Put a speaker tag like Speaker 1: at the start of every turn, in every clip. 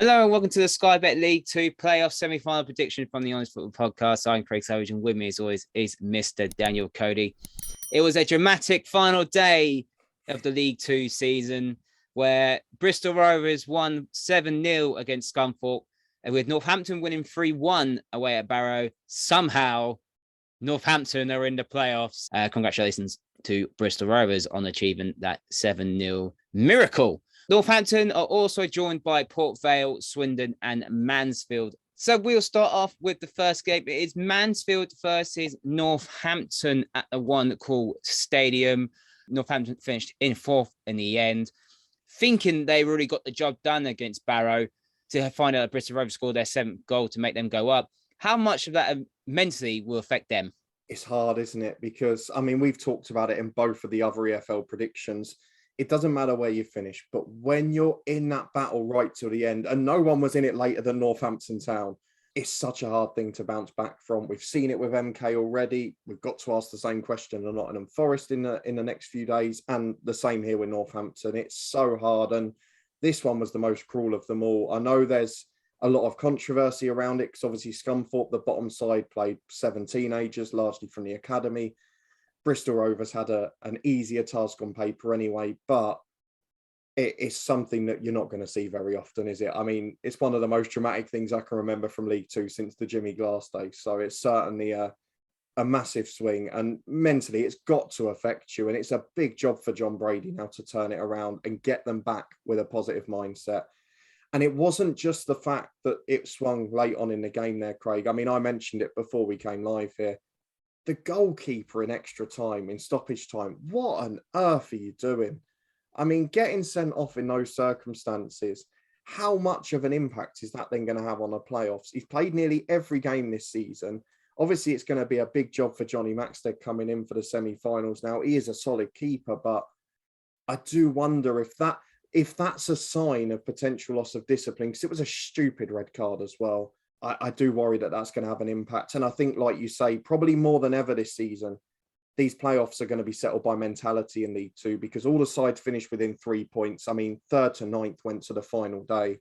Speaker 1: Hello and welcome to the Sky Bet League 2 playoff semi-final prediction from the Honest Football Podcast. I'm Craig Savage and with me as always is Mr. Daniel Cody. It was a dramatic final day of the League 2 season where Bristol Rovers won 7-0 against Scunthorpe, and with Northampton winning 3-1 away at Barrow. Somehow Northampton are in the playoffs. Congratulations to Bristol Rovers on achieving that 7-0 miracle. Northampton are also joined by Port Vale, Swindon and Mansfield. So we'll start off with the first game. It is Mansfield versus Northampton at the One Call Stadium. Northampton finished in fourth in the end, thinking they really got the job done against Barrow to find out that Bristol Rovers scored their seventh goal to make them go up. How much of that mentally will affect them?
Speaker 2: It's hard, isn't it? Because, we've talked about it in both of the other EFL predictions. It doesn't matter where you finish, but when you're in that battle right till the end, and no one was in it later than Northampton Town, it's such a hard thing to bounce back from. We've seen it with MK already. We've got to ask the same question of Nottingham Forest in the next few days, and the same here with Northampton. It's so hard, and this one was the most cruel of them all. I know there's a lot of controversy around it because obviously Scunthorpe, the bottom side, played 7 teenagers, largely from the academy. Bristol Rovers had an easier task on paper anyway, but it's something that you're not going to see very often, is it? It's one of the most dramatic things I can remember from League Two since the Jimmy Glass days. So it's certainly a massive swing, and mentally it's got to affect you. And it's a big job for John Brady now to turn it around and get them back with a positive mindset. And it wasn't just the fact that it swung late on in the game there, Craig. I mentioned it before we came live here. The goalkeeper in extra time, in stoppage time, what on earth are you doing? Getting sent off in those circumstances, how much of an impact is that then going to have on the playoffs? He's played nearly every game this season. Obviously, it's going to be a big job for Johnny Maxted coming in for the semi-finals now. He is a solid keeper, but I do wonder if that's a sign of potential loss of discipline, because it was a stupid red card as well. I do worry that that's going to have an impact. And I think, like you say, probably more than ever this season, these playoffs are going to be settled by mentality in League Two, because all the sides finished within 3 points. Third to ninth went to the final day.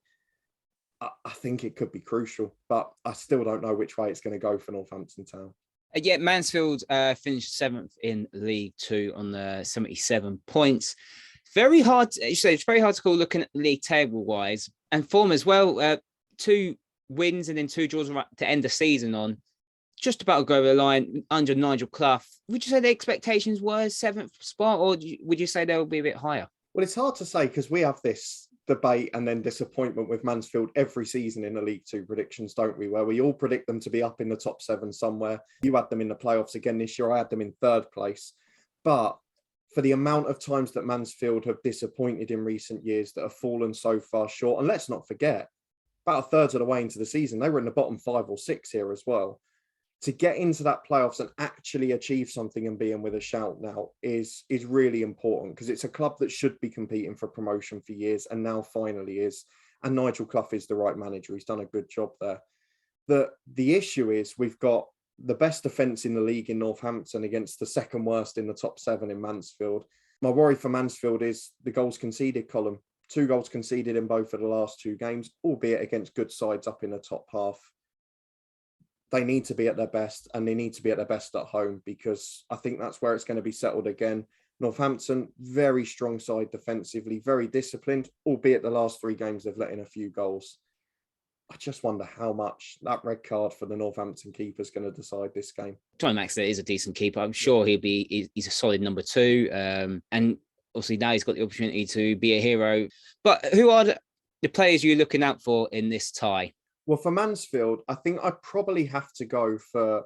Speaker 2: I think it could be crucial, but I still don't know which way it's going to go for Northampton Town.
Speaker 1: Yeah, Mansfield finished 7th in League Two on the 77 points. Very hard. It's very hard to call looking at league table wise and form as well. 2 wins and then 2 draws to end the season on. Just about to go over the line under Nigel Clough. Would you say the expectations were 7th spot, or would you say they will be a bit higher?
Speaker 2: Well, it's hard to say because we have this debate and then disappointment with Mansfield every season in the League Two predictions, don't we? Where we all predict them to be up in the top 7 somewhere. You had them in the playoffs again this year. I had them in 3rd place. But for the amount of times that Mansfield have disappointed in recent years, that have fallen so far short, and let's not forget, about a third of the way into the season, they were in the bottom 5 or 6 here as well. To get into that playoffs and actually achieve something and be in with a shout now is really important, because it's a club that should be competing for promotion for years and now finally is. And Nigel Clough is the right manager. He's done a good job there. The issue is we've got the best defence in the league in Northampton against the second worst in the top 7 in Mansfield. My worry for Mansfield is the goals conceded column. 2 goals conceded in both of the last 2 games, albeit against good sides up in the top half. They need to be at their best, and they need to be at their best at home, because I think that's where it's going to be settled again. Northampton, very strong side defensively, very disciplined, albeit the last 3 games they've let in a few goals. I just wonder how much that red card for the Northampton keeper is going to decide this game.
Speaker 1: Johnny Maxted is a decent keeper. I'm sure he's a solid number 2. And obviously now he's got the opportunity to be a hero. But who are the players you're looking out for in this tie?
Speaker 2: Well, for Mansfield, I think I'd probably have to go for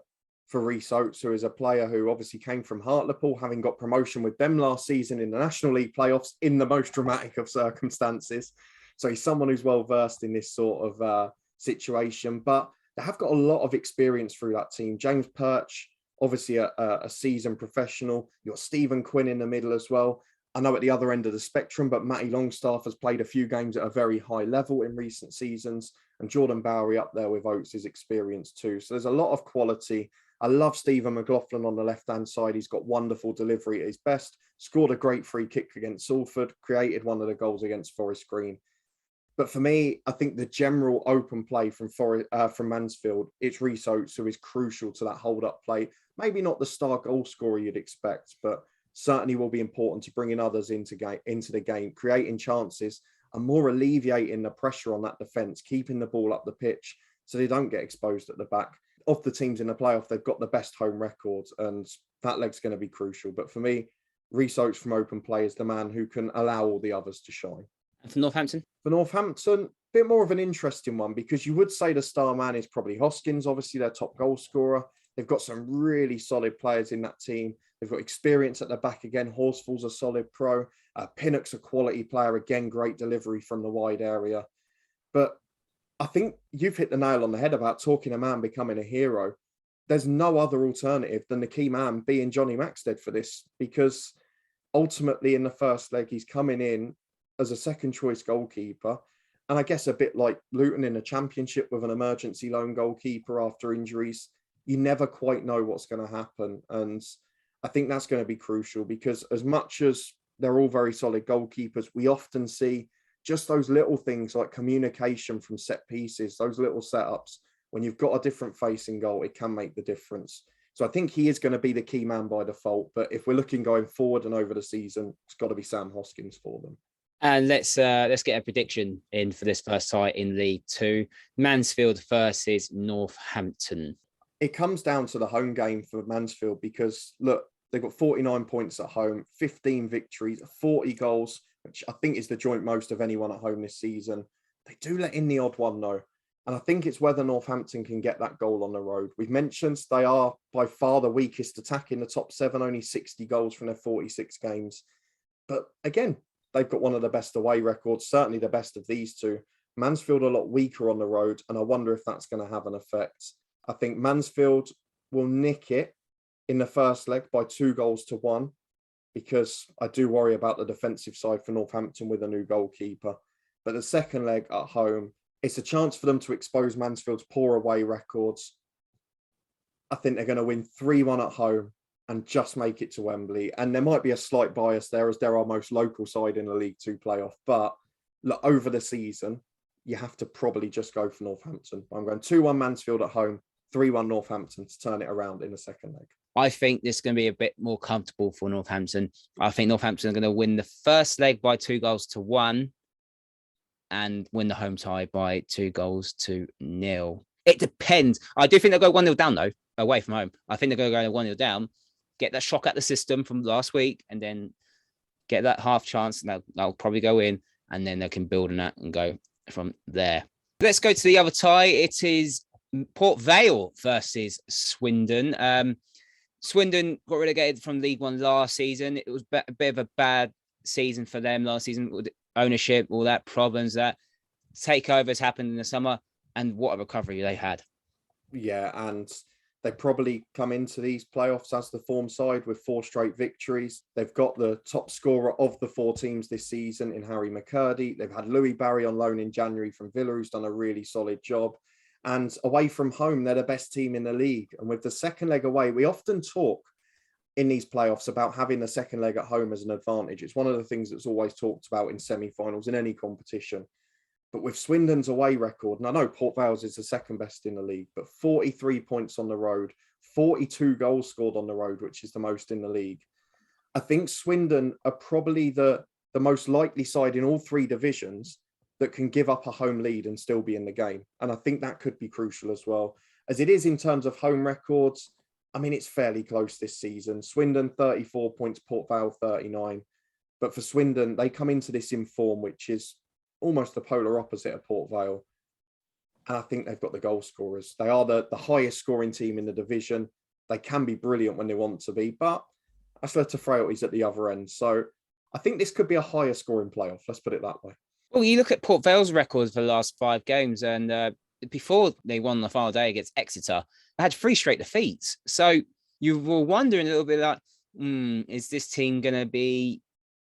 Speaker 2: Rhys Oates, who is a player who obviously came from Hartlepool, having got promotion with them last season in the National League playoffs in the most dramatic of circumstances. So he's someone who's well versed in this sort of situation, but they have got a lot of experience through that team. James Perch, obviously a seasoned professional. You've got Stephen Quinn in the middle as well. I know at the other end of the spectrum, but Matty Longstaff has played a few games at a very high level in recent seasons, and Jordan Bowery up there with Oates' experience too. So there's a lot of quality. I love Stephen McLaughlin on the left-hand side. He's got wonderful delivery at his best, scored a great free kick against Salford, created one of the goals against Forest Green. But for me, I think the general open play from Mansfield, it's Reece Oates who is crucial to that hold-up play. Maybe not the star goal scorer you'd expect, but certainly will be important to bringing others into the game, creating chances and more alleviating the pressure on that defence, keeping the ball up the pitch so they don't get exposed at the back. Of the teams in the playoff, they've got the best home records, and that leg's going to be crucial. But for me, Reece Oates from open play is the man who can allow all the others to shine.
Speaker 1: And for Northampton?
Speaker 2: For Northampton, a bit more of an interesting one, because you would say the star man is probably Hoskins, obviously their top goal scorer. They've got some really solid players in that team. They've got experience at the back again. Horsfall's a solid pro. Pinnock's a quality player. Again, great delivery from the wide area. But I think you've hit the nail on the head about talking a man becoming a hero. There's no other alternative than the key man being Johnny Maxted for this, because ultimately in the first leg, he's coming in as a second choice goalkeeper. And I guess a bit like Luton in the Championship with an emergency loan goalkeeper after injuries, you never quite know what's going to happen. And I think that's going to be crucial, because as much as they're all very solid goalkeepers, we often see just those little things like communication from set pieces, those little setups. When you've got a different face in goal, it can make the difference. So I think he is going to be the key man by default. But if we're looking going forward and over the season, it's got to be Sam Hoskins for them.
Speaker 1: And let's get a prediction in for this first tie in League Two. Mansfield versus Northampton.
Speaker 2: It comes down to the home game for Mansfield, because look, they've got 49 points at home, 15 victories, 40 goals, which I think is the joint most of anyone at home this season. They do let in the odd one though. And I think it's whether Northampton can get that goal on the road. We've mentioned they are by far the weakest attack in the top seven, only 60 goals from their 46 games. But again, they've got one of the best away records, certainly the best of these two. Mansfield a lot weaker on the road, and I wonder if that's going to have an effect. I think Mansfield will nick it in the first leg by 2-1, because I do worry about the defensive side for Northampton with a new goalkeeper. But the second leg at home, it's a chance for them to expose Mansfield's poor away records. I think they're going to win 3-1 at home and just make it to Wembley. And there might be a slight bias there, as they're our most local side in the League Two playoff. But look, over the season, you have to probably just go for Northampton. I'm going 2-1 Mansfield at home, 3-1 Northampton to turn it around in the second leg.
Speaker 1: I think this is going to be a bit more comfortable for Northampton. I think Northampton are going to win the first leg by 2-1 and win the home tie by 2-0. It depends. I do think they'll go 1-0 down, though, away from home. I think they're going to go 1-0 down, get that shock at the system from last week, and then get that half chance, and they'll probably go in, and then they can build on that and go from there. Let's go to the other tie. It is Port Vale versus Swindon. Swindon got relegated from League One last season. It was a bit of a bad season for them last season, with ownership, all that problems, that takeovers happened in the summer, and what a recovery they had.
Speaker 2: Yeah, and they probably come into these playoffs as the form side with 4 straight victories. They've got the top scorer of the 4 teams this season in Harry McCurdy. They've had Louis Barry on loan in January from Villa, who's done a really solid job. And away from home, they're the best team in the league. And with the second leg away, we often talk in these playoffs about having the second leg at home as an advantage. It's one of the things that's always talked about in semi-finals in any competition. But with Swindon's away record, and I know Port Vale's is the second best in the league, but 43 points on the road, 42 goals scored on the road, which is the most in the league. I think Swindon are probably the most likely side in all 3 divisions that can give up a home lead and still be in the game. And I think that could be crucial as well. As it is in terms of home records, I mean, it's fairly close this season. Swindon, 34 points, Port Vale, 39. But for Swindon, they come into this in form, which is almost the polar opposite of Port Vale. And I think they've got the goal scorers. They are the highest scoring team in the division. They can be brilliant when they want to be, but that's led to frailties at the other end. So I think this could be a higher scoring playoff. Let's put it that way.
Speaker 1: Well, you look at Port Vale's records for the last 5 games, and before they won the final day against Exeter, they had 3 straight defeats. So you were wondering a little bit like, is this team going to be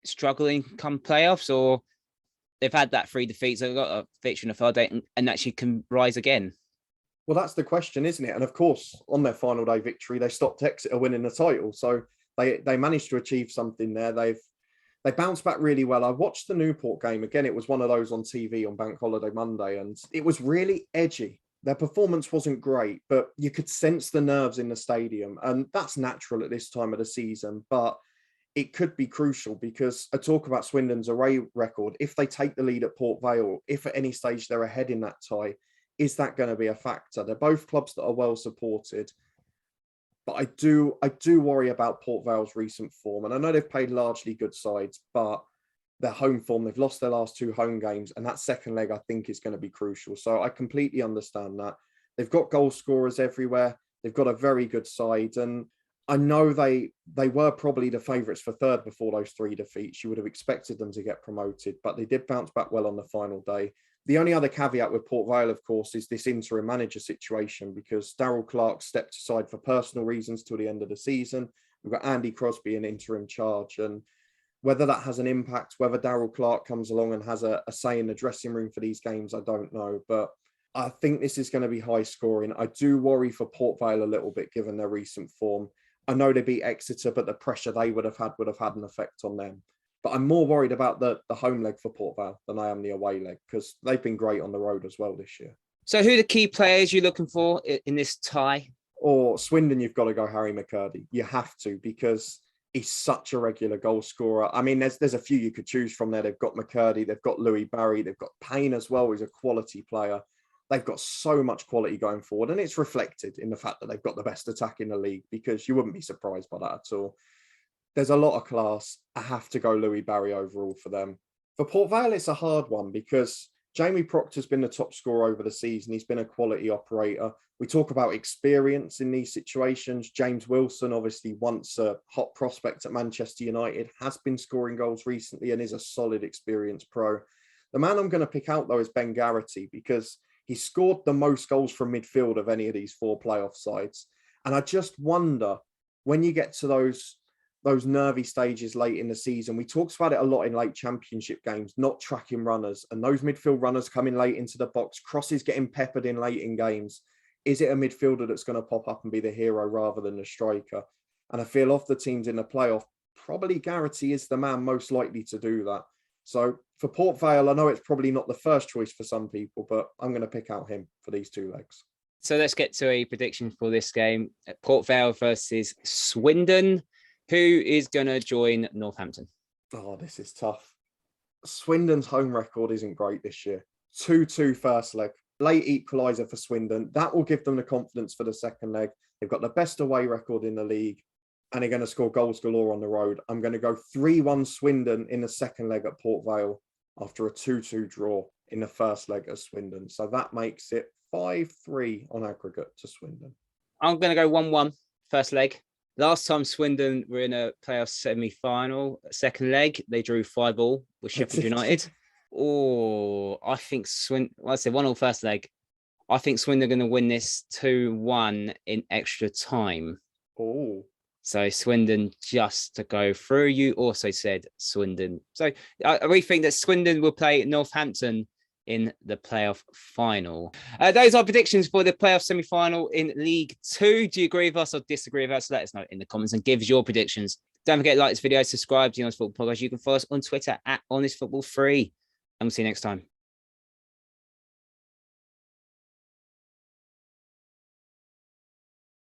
Speaker 1: struggling come playoffs, or they've had that 3 defeats, they've got a victory in the final day and actually can rise again?
Speaker 2: Well, that's the question, isn't it? And of course, on their final day victory, they stopped Exeter winning the title. So they managed to achieve something there. They've They bounced back really well. I watched the Newport game. Again, it was one of those on TV on Bank Holiday Monday, and it was really edgy. Their performance wasn't great, but you could sense the nerves in the stadium. And that's natural at this time of the season, but it could be crucial because I talk about Swindon's away record. If they take the lead at Port Vale, if at any stage they're ahead in that tie, is that going to be a factor? They're both clubs that are well supported. But I do worry about Port Vale's recent form. And I know they've played largely good sides, but their home form, they've lost their last 2 home games. And that second leg, I think, is going to be crucial. So I completely understand that. They've got goal scorers everywhere. They've got a very good side. And I know they were probably the favourites for third before those 3 defeats. You would have expected them to get promoted, but they did bounce back well on the final day. The only other caveat with Port Vale, of course, is this interim manager situation because Darryl Clark stepped aside for personal reasons till the end of the season. We've got Andy Crosby in interim charge, and whether that has an impact, whether Darryl Clark comes along and has a say in the dressing room for these games, I don't know. But I think this is going to be high scoring. I do worry for Port Vale a little bit given their recent form. I know they beat Exeter, but the pressure they would have had an effect on them. But I'm more worried about the home leg for Port Vale than I am the away leg because they've been great on the road as well this year.
Speaker 1: So who are the key players you're looking for in this tie?
Speaker 2: Or Swindon, you've got to go Harry McCurdy. You have to because he's such a regular goal scorer. I mean, there's a few you could choose from there. They've got McCurdy, they've got Louis Barry, they've got Payne as well, who's a quality player. They've got so much quality going forward, and it's reflected in the fact that they've got the best attack in the league because you wouldn't be surprised by that at all. There's a lot of class. I have to go Louis Barry overall for them. For Port Vale, it's a hard one because Jamie Proctor's been the top scorer over the season. He's been a quality operator. We talk about experience in these situations. James Wilson, obviously once a hot prospect at Manchester United, has been scoring goals recently and is a solid experienced pro. The man I'm going to pick out, though, is Ben Garrity because he scored the most goals from midfield of any of these 4 playoff sides. And I just wonder, when you get to those nervy stages late in the season, we talked about it a lot in late championship games, not tracking runners, and those midfield runners coming late into the box, crosses getting peppered in late in games. Is it a midfielder that's going to pop up and be the hero rather than the striker? And I feel off the teams in the playoff, probably Garrity is the man most likely to do that. So for Port Vale, I know it's probably not the first choice for some people, but I'm going to pick out him for these 2 legs.
Speaker 1: So let's get to a prediction for this game. Port Vale versus Swindon. Who is going to join Northampton?
Speaker 2: Oh, this is tough. Swindon's home record isn't great this year. 2-2 first leg. Late equaliser for Swindon. That will give them the confidence for the second leg. They've got the best away record in the league and they're going to score goals galore on the road. I'm going to go 3-1 Swindon in the second leg at Port Vale after a 2-2 draw in the first leg at Swindon. So that makes it 5-3 on aggregate to Swindon.
Speaker 1: I'm going to go 1-1 first leg. Last time Swindon were in a playoff semi-final, second leg, they drew 5-5 with Sheffield United. I think Swindon, I said 1-1 first leg. I think Swindon are going to win this 2-1 in extra time.
Speaker 2: Oh.
Speaker 1: So Swindon just to go through. You also said Swindon. So I really think that Swindon will play Northampton in the playoff final. Those are predictions for the playoff semi-final in League 2. Do you agree with us or disagree with us? Let us know in the comments and give us your predictions. Don't forget to like this video, subscribe to the Honest Football Podcast. You can follow us on Twitter at HonestFootball3. And we'll see you next time.